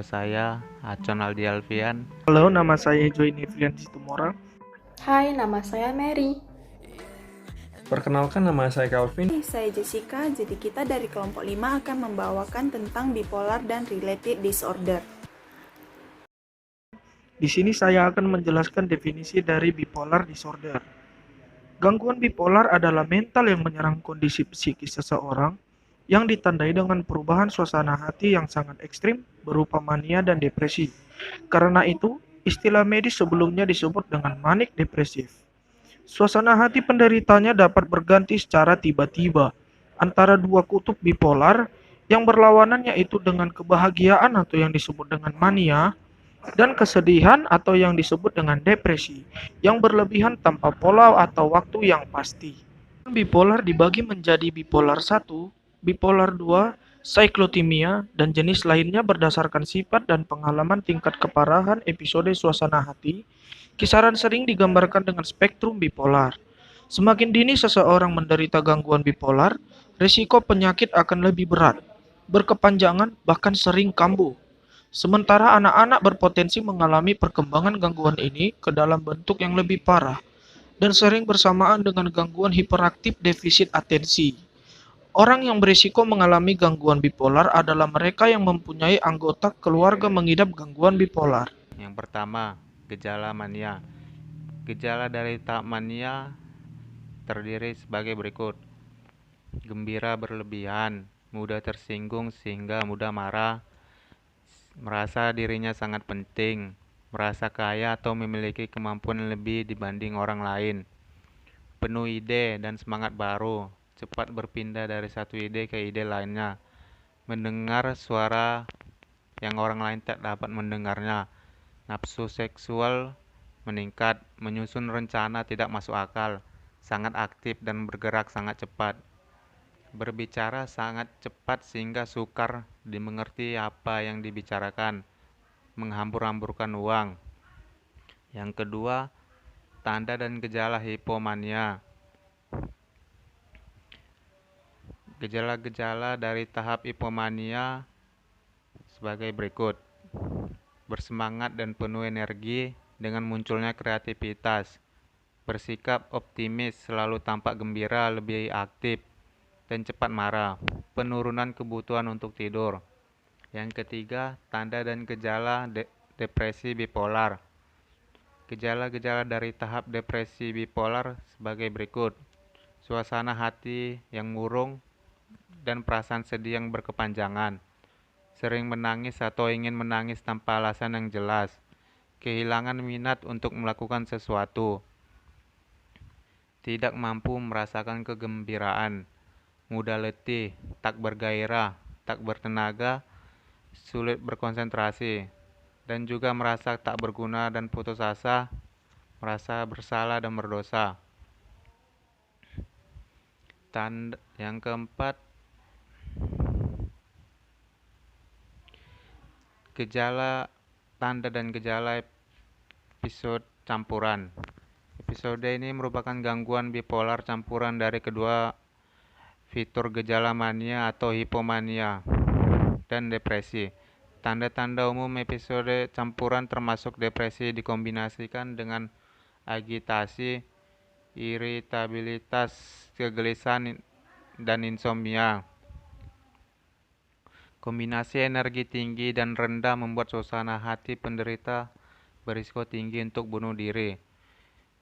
Saya Acon Aldi Alfian. Halo, nama saya Joy Nivrian Situmorang. Hai, nama saya Mary. Perkenalkan, nama saya Calvin. Saya Jessica, jadi kita dari kelompok 5 akan membawakan tentang bipolar dan related disorder. Di sini saya akan menjelaskan definisi dari bipolar disorder. Gangguan bipolar adalah mental yang menyerang kondisi psikis seseorang yang ditandai dengan perubahan suasana hati yang sangat ekstrim berupa mania dan depresi. Karena itu, istilah medis sebelumnya disebut dengan manik depresif. Suasana hati penderitanya dapat berganti secara tiba-tiba antara dua kutub bipolar yang berlawanan, yaitu dengan kebahagiaan atau yang disebut dengan mania dan kesedihan atau yang disebut dengan depresi yang berlebihan tanpa pola atau waktu yang pasti. Bipolar dibagi menjadi bipolar 1, bipolar 2, siklotimia, dan jenis lainnya berdasarkan sifat dan pengalaman tingkat keparahan episode suasana hati. Kisaran sering digambarkan dengan spektrum bipolar. Semakin dini seseorang menderita gangguan bipolar, risiko penyakit akan lebih berat, berkepanjangan, bahkan sering kambuh. Sementara anak-anak berpotensi mengalami perkembangan gangguan ini ke dalam bentuk yang lebih parah dan sering bersamaan dengan gangguan hiperaktif defisit atensi. Orang yang berisiko mengalami gangguan bipolar adalah mereka yang mempunyai anggota keluarga mengidap gangguan bipolar. Yang pertama, gejala mania. Gejala dari tahap mania terdiri sebagai berikut. Gembira berlebihan, mudah tersinggung sehingga mudah marah, merasa dirinya sangat penting, merasa kaya atau memiliki kemampuan lebih dibanding orang lain, penuh ide dan semangat baru, cepat berpindah dari satu ide ke ide lainnya, mendengar suara yang orang lain tak dapat mendengarnya, nafsu seksual meningkat, menyusun rencana tidak masuk akal, sangat aktif dan bergerak sangat cepat, berbicara sangat cepat sehingga sukar dimengerti apa yang dibicarakan, menghambur-hamburkan uang. Yang kedua, tanda dan gejala hipomania. Gejala-gejala dari tahap hipomania sebagai berikut. Bersemangat dan penuh energi dengan munculnya kreativitas. Bersikap optimis, selalu tampak gembira, lebih aktif, dan cepat marah. Penurunan kebutuhan untuk tidur. Yang ketiga, tanda dan gejala depresi bipolar. Gejala-gejala dari tahap depresi bipolar sebagai berikut. Suasana hati yang murung dan perasaan sedih yang berkepanjangan. Sering menangis atau ingin menangis tanpa alasan yang jelas. Kehilangan minat untuk melakukan sesuatu. Tidak mampu merasakan kegembiraan. Mudah letih, tak bergairah, tak bertenaga, sulit berkonsentrasi, dan juga merasa tak berguna dan putus asa, merasa bersalah dan berdosa. Yang keempat, gejala, tanda dan gejala episode campuran. Episode ini merupakan gangguan bipolar campuran dari kedua fitur gejala mania atau hipomania dan depresi. Tanda-tanda umum episode campuran termasuk depresi dikombinasikan dengan agitasi, iritabilitas, kegelisahan, dan insomnia. Kombinasi energi tinggi dan rendah membuat suasana hati penderita berisiko tinggi untuk bunuh diri.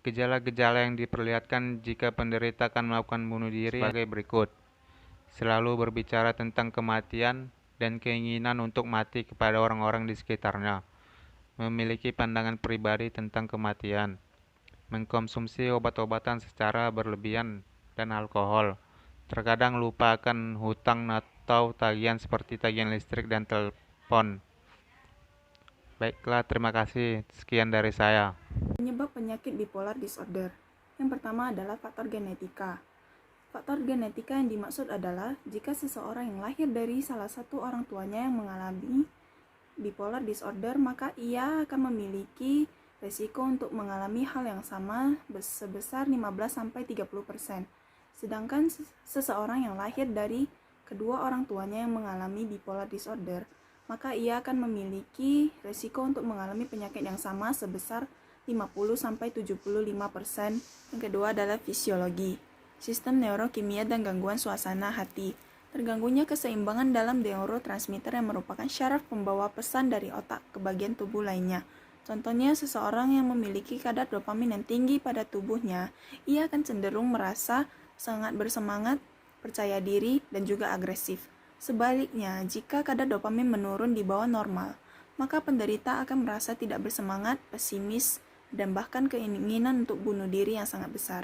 Gejala-gejala yang diperlihatkan jika penderita akan melakukan bunuh diri sebagai berikut. Selalu berbicara tentang kematian dan keinginan untuk mati kepada orang-orang di sekitarnya. Memiliki pandangan pribadi tentang kematian. Mengkonsumsi obat-obatan secara berlebihan dan alkohol. Terkadang lupa akan hutang atau tagihan seperti tagihan listrik dan telepon. Baiklah, terima kasih. Sekian dari saya. Penyebab penyakit bipolar disorder. Yang pertama adalah faktor genetika. Faktor genetika yang dimaksud adalah jika seseorang yang lahir dari salah satu orang tuanya yang mengalami bipolar disorder, maka ia akan memiliki risiko untuk mengalami hal yang sama sebesar 15-30%. Sedangkan seseorang yang lahir dari kedua orang tuanya yang mengalami bipolar disorder, maka ia akan memiliki resiko untuk mengalami penyakit yang sama sebesar 50-75%. Yang kedua adalah fisiologi, sistem neurokimia dan gangguan suasana hati. Terganggunya keseimbangan dalam neurotransmitter yang merupakan syaraf pembawa pesan dari otak ke bagian tubuh lainnya. Contohnya, seseorang yang memiliki kadar dopamin yang tinggi pada tubuhnya, ia akan cenderung merasa sangat bersemangat, percaya diri, dan juga agresif. Sebaliknya, jika kadar dopamin menurun di bawah normal, maka penderita akan merasa tidak bersemangat, pesimis, dan bahkan keinginan untuk bunuh diri yang sangat besar.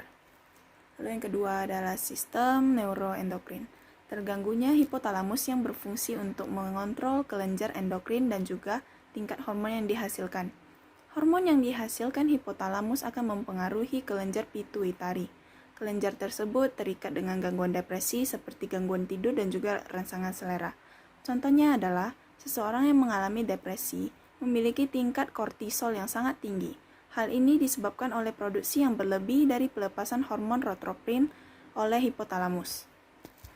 Lalu yang kedua adalah sistem neuroendokrin. Terganggunya hipotalamus yang berfungsi untuk mengontrol kelenjar endokrin dan juga tingkat hormon yang dihasilkan. Hormon yang dihasilkan hipotalamus akan mempengaruhi kelenjar pituitari. Kelenjar tersebut terikat dengan gangguan depresi seperti gangguan tidur dan juga rangsangan selera. Contohnya adalah seseorang yang mengalami depresi memiliki tingkat kortisol yang sangat tinggi. Hal ini disebabkan oleh produksi yang berlebih dari pelepasan hormon norepinefrin oleh hipotalamus.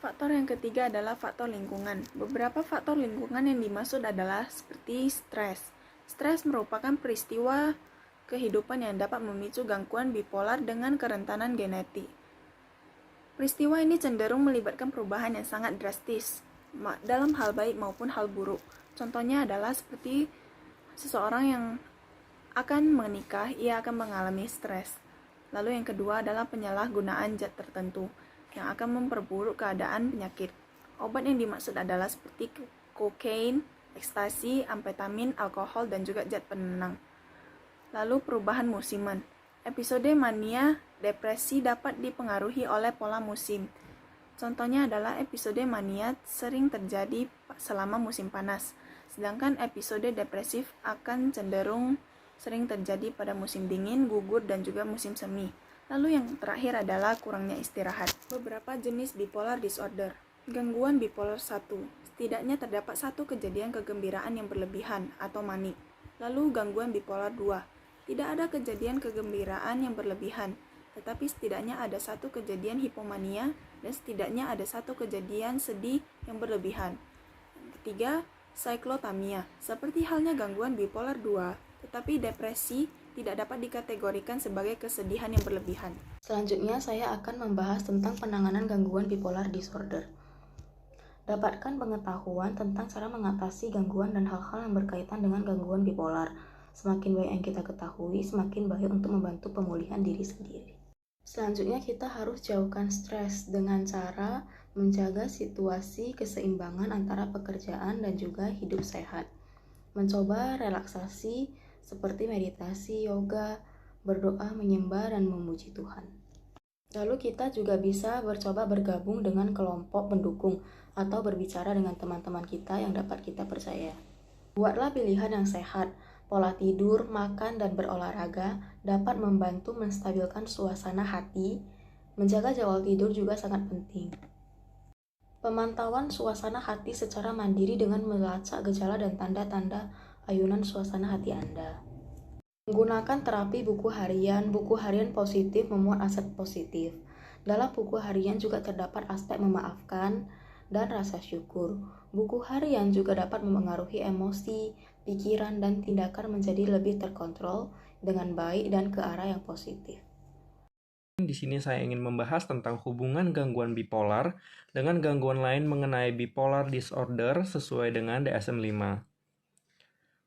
Faktor yang ketiga adalah faktor lingkungan. Beberapa faktor lingkungan yang dimaksud adalah seperti stres. Stres merupakan peristiwa kehidupan yang dapat memicu gangguan bipolar dengan kerentanan genetik. Peristiwa ini cenderung melibatkan perubahan yang sangat drastis dalam hal baik maupun hal buruk. Contohnya adalah seperti seseorang yang akan menikah, ia akan mengalami stres. Lalu yang kedua adalah penyalahgunaan zat tertentu yang akan memperburuk keadaan penyakit. Obat yang dimaksud adalah seperti kokain, ekstasi, amfetamin, alkohol, dan juga zat penenang. Lalu perubahan musiman. Episode mania depresi dapat dipengaruhi oleh pola musim. Contohnya adalah episode mania sering terjadi selama musim panas, sedangkan episode depresif akan cenderung sering terjadi pada musim dingin, gugur, dan juga musim semi. Lalu yang terakhir adalah kurangnya istirahat. Beberapa jenis bipolar disorder. Gangguan bipolar 1. Setidaknya terdapat satu kejadian kegembiraan yang berlebihan atau manik. Lalu gangguan bipolar 2. Tidak ada kejadian kegembiraan yang berlebihan, tetapi setidaknya ada satu kejadian hipomania dan setidaknya ada satu kejadian sedih yang berlebihan. Yang ketiga, siklotamia. Seperti halnya gangguan bipolar 2, tetapi depresi tidak dapat dikategorikan sebagai kesedihan yang berlebihan. Selanjutnya, saya akan membahas tentang penanganan gangguan bipolar disorder. Dapatkan pengetahuan tentang cara mengatasi gangguan dan hal-hal yang berkaitan dengan gangguan bipolar. Semakin baik yang kita ketahui, semakin baik untuk membantu pemulihan diri sendiri. Selanjutnya, kita harus jauhkan stres dengan cara menjaga situasi keseimbangan antara pekerjaan dan juga hidup sehat. Mencoba relaksasi seperti meditasi, yoga, berdoa, menyembah, dan memuji Tuhan. Lalu kita juga bisa mencoba bergabung dengan kelompok pendukung atau berbicara dengan teman-teman kita yang dapat kita percaya. Buatlah pilihan yang sehat. Pola tidur, makan, dan berolahraga dapat membantu menstabilkan suasana hati. Menjaga jadwal tidur juga sangat penting. Pemantauan suasana hati secara mandiri dengan melacak gejala dan tanda-tanda ayunan suasana hati Anda. Menggunakan terapi buku harian positif memuat aset positif. Dalam buku harian juga terdapat aspek memaafkan dan rasa syukur. Buku harian juga dapat mempengaruhi emosi, pikiran, dan tindakan menjadi lebih terkontrol dengan baik dan ke arah yang positif. Di sini saya ingin membahas tentang hubungan gangguan bipolar dengan gangguan lain mengenai bipolar disorder sesuai dengan DSM-5.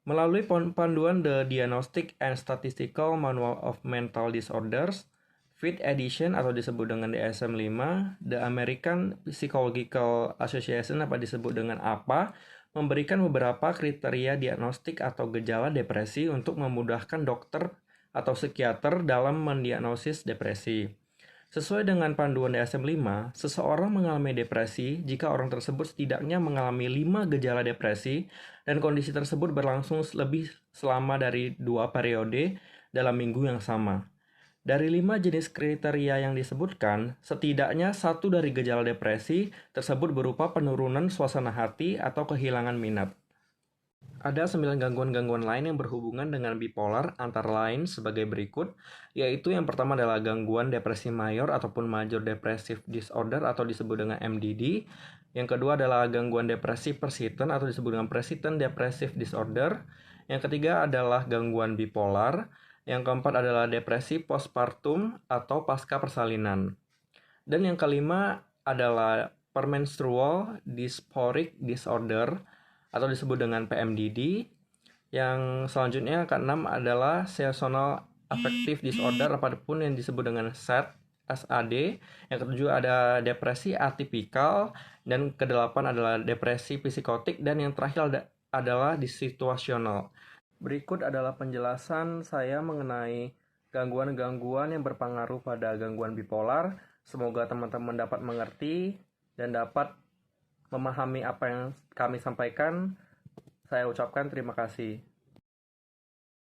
Melalui panduan The Diagnostic and Statistical Manual of Mental Disorders, 5th edition atau disebut dengan DSM-5, The American Psychological Association apa disebut dengan APA, memberikan beberapa kriteria diagnostik atau gejala depresi untuk memudahkan dokter atau psikiater dalam mendiagnosis depresi. Sesuai dengan panduan DSM-5, seseorang mengalami depresi jika orang tersebut setidaknya mengalami 5 gejala depresi dan kondisi tersebut berlangsung lebih selama dari 2 periode dalam minggu yang sama. Dari 5 jenis kriteria yang disebutkan, setidaknya 1 dari gejala depresi tersebut berupa penurunan suasana hati atau kehilangan minat. Ada 9 gangguan-gangguan lain yang berhubungan dengan bipolar, antara lain sebagai berikut, yaitu yang pertama adalah gangguan depresi mayor ataupun major depressive disorder atau disebut dengan MDD, Yang kedua adalah gangguan depresi persistent atau disebut dengan persistent depressive disorder. Yang ketiga adalah gangguan bipolar. Yang keempat adalah depresi postpartum atau pasca persalinan. Dan yang kelima adalah premenstrual dysphoric disorder atau disebut dengan PMDD. Yang selanjutnya keenam adalah seasonal affective disorder ataupun yang disebut dengan SAD. Yang ketujuh ada depresi atipikal, dan kedelapan adalah depresi psikotik, dan yang terakhir adalah disituasional. Berikut adalah penjelasan saya mengenai gangguan-gangguan yang berpengaruh pada gangguan bipolar. Semoga teman-teman dapat mengerti dan dapat memahami apa yang kami sampaikan. Saya ucapkan terima kasih.